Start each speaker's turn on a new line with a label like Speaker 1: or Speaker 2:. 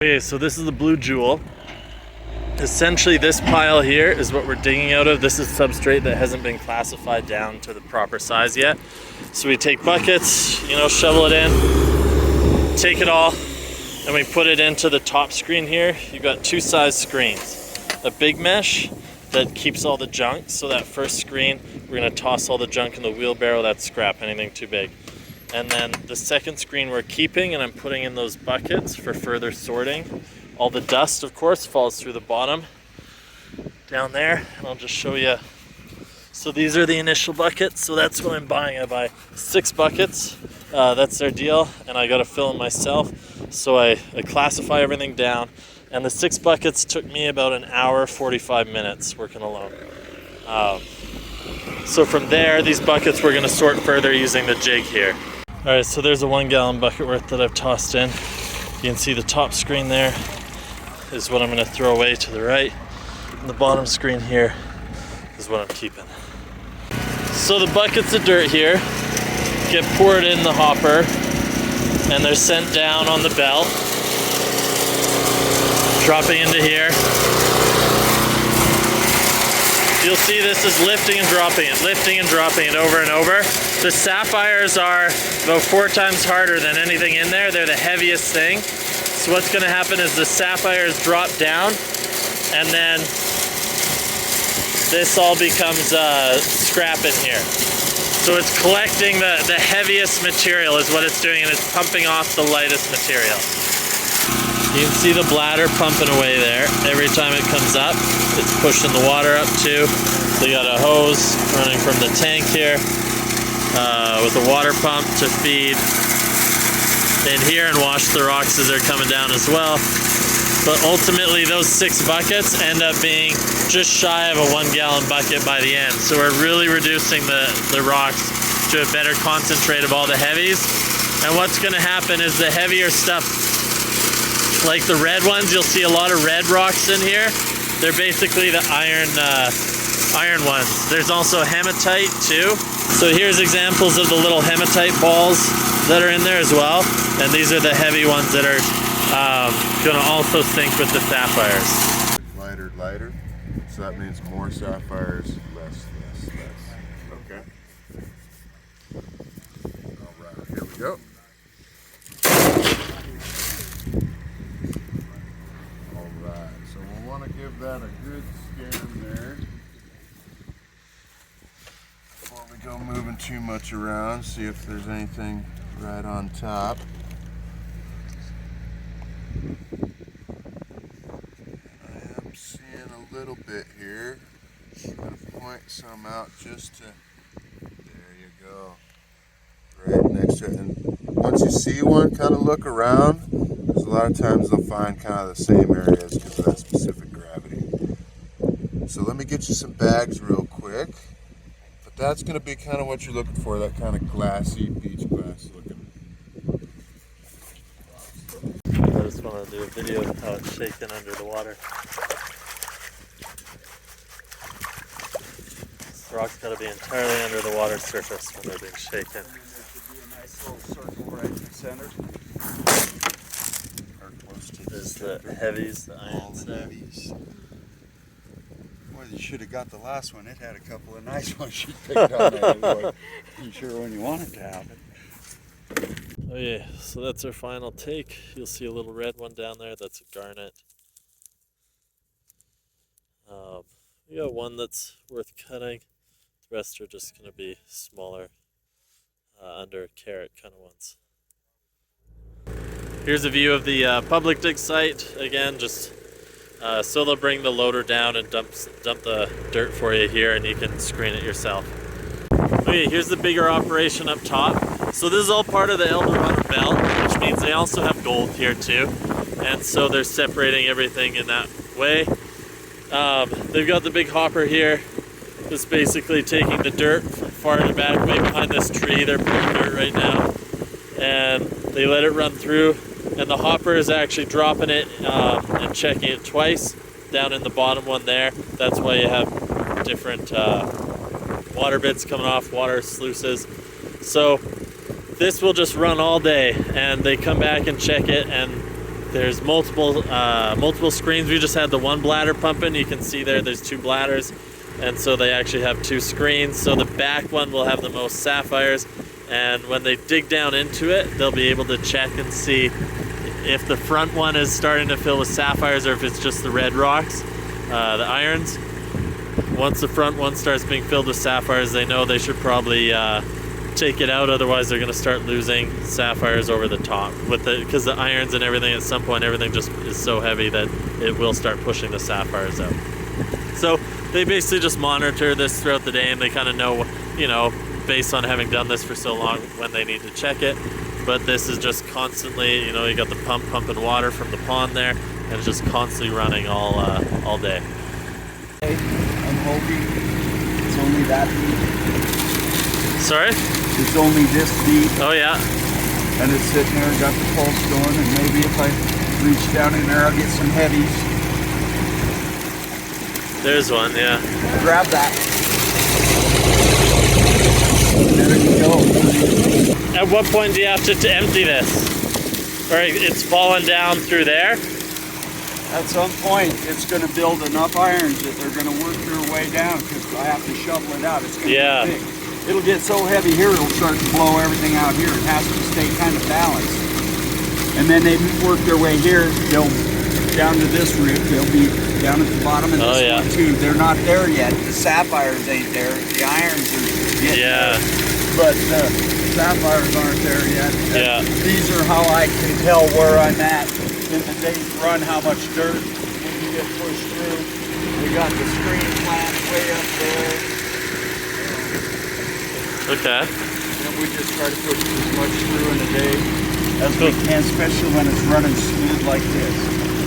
Speaker 1: Okay, so this is the blue jewel. Essentially this pile here is what we're digging out of. This is substrate that hasn't been classified down to the proper size yet. So we take buckets, shovel it in, take it all, and we put it into the top screen here. You've got two size screens. A big mesh that keeps all the junk. So that first screen, we're gonna toss all the junk in the wheelbarrow, that's scrap, anything too big. And then the second screen we're keeping, and I'm putting in those buckets for further sorting. All the dust, of course, falls through the bottom down there, and I'll just show you. So these are the initial buckets, so that's what I'm buying. I buy 6 buckets, that's their deal, and I gotta fill them myself. So I classify everything down, and the 6 buckets took me about an hour, 45 minutes working alone. So from there, these buckets we're gonna sort further using the jig here. All right, so there's a 1 gallon bucket worth that I've tossed in. You can see the top screen there is what I'm gonna throw away to the right. And the bottom screen here is what I'm keeping. So the buckets of dirt here get poured in the hopper and they're sent down on the belt, dropping into here. You'll see this is lifting and dropping it over and over. The Sapphires are about 4 times harder than anything in there. They're the heaviest thing. So what's gonna happen is the Sapphires drop down, and then this all becomes scrap in here. So it's collecting the heaviest material is what it's doing, and it's pumping off the lightest material. You can see the bladder pumping away there. Every time it comes up, it's pushing the water up too. They got a hose running from the tank here with a water pump to feed in here and wash the rocks as they're coming down as well. But ultimately those 6 buckets end up being just shy of a 1 gallon bucket by the end. So we're really reducing the rocks to a better concentrate of all the heavies. And what's gonna happen is the heavier stuff, like the red ones, you'll see a lot of red rocks in here. They're basically the iron ones. There's also hematite too. So here's examples of the little hematite balls that are in there as well. And these are the heavy ones that are gonna also sink with the Sapphires.
Speaker 2: Lighter. So that means more Sapphires, less. Okay. All right, here we go. So we'll want to give that a good scan there before we go moving too much around, see if there's anything right on top. I am seeing a little bit here. I'm going to point some out just to, there you go, right next to it. And once you see one, kind of look around. Because a lot of times they'll find kind of the same areas because of that specific gravity. So let me get you some bags real quick. But that's going to be kind of what you're looking for, that kind of glassy, beach glass looking.
Speaker 1: I just want to do a video of how it's shaking under the water. This rock's got to be entirely under the water surface when they're being shaken.
Speaker 3: There should be a nice little circle right in the center.
Speaker 1: There's the heavies, the irons there.
Speaker 3: Well, you should have got the last one. It had a couple of nice ones you picked on there. Boy. You sure when you wanted to happen.
Speaker 1: Oh yeah, so that's our final take. You'll see a little red one down there. That's a garnet. We got one that's worth cutting. The rest are just going to be smaller, under carat kind of ones. Here's a view of the public dig site. Again, just so they'll bring the loader down and dump the dirt for you here, and you can screen it yourself. Okay, here's the bigger operation up top. So this is all part of the Dorado belt, which means they also have gold here too. And so they're separating everything in that way. They've got the big hopper here. It's basically taking the dirt from far in the back, way behind this tree. They're pulling dirt right now. And they let it run through. And the hopper is actually dropping it and checking it twice down in the bottom one there. That's why you have different water bits coming off, water sluices. So this will just run all day, and they come back and check it, and There's multiple screens. We just had the one bladder pumping. You can see there's 2 bladders, and so they actually have 2 screens. So the back one will have the most sapphires, and when they dig down into it, they'll be able to check and see if the front one is starting to fill with sapphires or if it's just the red rocks, the irons. Once the front one starts being filled with sapphires, they know they should probably take it out, otherwise they're going to start losing sapphires over the top because the irons and everything, at some point everything just is so heavy that it will start pushing the sapphires out. So they basically just monitor this throughout the day, and they kind of know, you know, based on having done this for so long, when they need to check it. But this is just constantly, you know, you got the pump pumping water from the pond there, and it's just constantly running all day.
Speaker 3: I'm hoping it's only that deep.
Speaker 1: Sorry?
Speaker 3: It's only this deep,
Speaker 1: Oh yeah.
Speaker 3: and it's sitting there, got the pulse going, and maybe if I reach down in there, I'll get some heavies.
Speaker 1: There's one, yeah.
Speaker 3: Grab that. There you go.
Speaker 1: At what point do you have to empty this? Or it's falling down through there?
Speaker 3: At some point, it's going to build enough irons that they're going to work their way down, because I have to shovel it out. It's going to be big. It'll get so heavy here, it'll start to blow everything out here. It has to stay kind of balanced. And then they work their way here, they'll down to this rib, they'll be down at the bottom of this one too. They're not there yet. The sapphires ain't there. The irons are getting there. But the sapphires aren't there yet. And these are how I can tell where I'm at in the day's run, how much dirt when you get pushed through. We got the screen plant way up there.
Speaker 1: Okay.
Speaker 3: And we just try to push as much through in a day as we can, especially when it's running smooth like this.